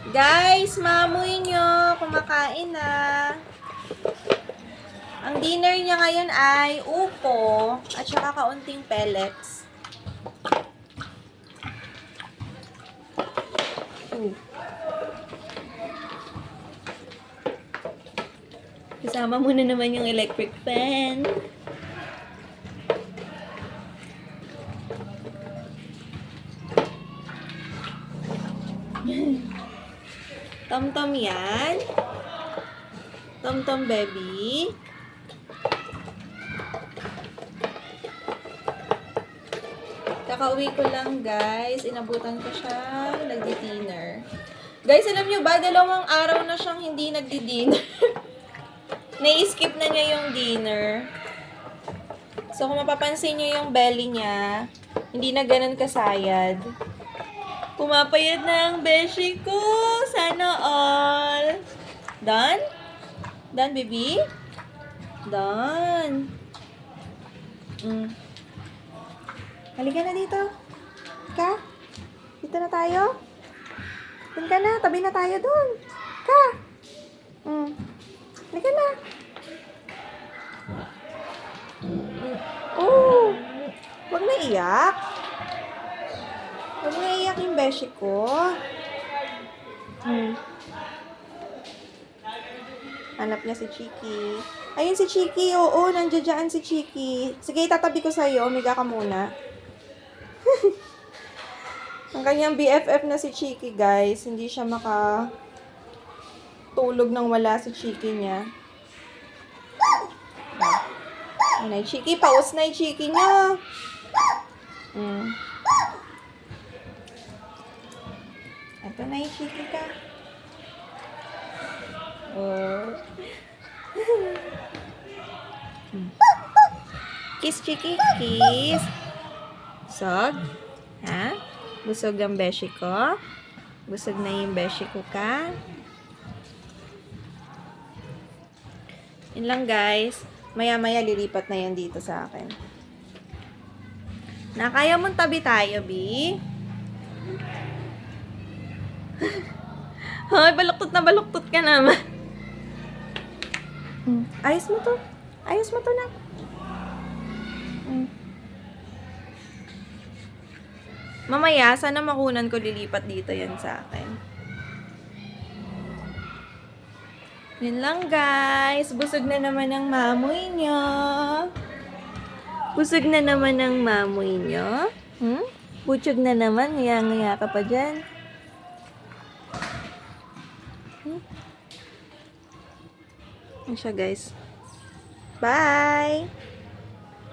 Guys, maamoy nyo. Kumakain na. Ang dinner niya ngayon ay upo at saka kaunting pellets. Kasama mo na naman yung electric fan. Tom-tom yan. Tom-tom baby. Kakauwi ko lang guys. Inabutan ko siya. Nagdi-dinner. Guys, alam nyo ba? 2 araw na siyang hindi nagdi-dinner. Na-skip na niya yung dinner. So, kung mapapansin nyo yung belly niya, hindi na ganun kasayad. Pumapayat na ang beshi ko. Sana all. Done? Done, baby? Done. Halika na dito. Ka? Dito na tayo? Dun ka na. Tabi na tayo dun. Ka? Halika na. Oh. Huwag na iyak. Huwag na iyak yung beshi ko. Hanap niya si Chiki. Ayun si Chiki. Oo, nandiyan dyan si Chiki. Sige, tatabi ko sa'yo. Umiga ka muna. Ang kanyang BFF na si Chiki, guys. Hindi siya makatulog nang wala si Chiki niya. Ano yung Chiki? Paus na yung Chiki niya. Ito na yung Chiki ka. Oh. Kiss, Chiki. Kiss. Busog? Ha? Busog ang beshi ko? Busog na yung beshi ko ka? Yun lang guys. Maya-maya lilipat na yan dito sa akin. Nakaya mong tabi tayo, Bi? Hoy, baluktot ka naman. Ayos mo to. Ayos mo to na. Mamaya, sana makunan ko lilipat dito yan sa akin. Yun lang guys. Busog na naman ang mamoy nyo. Busog na naman ang mamoy nyo. Butsog na naman. Ngaya-ngaya ka pa dyan. Yan siya guys. Bye!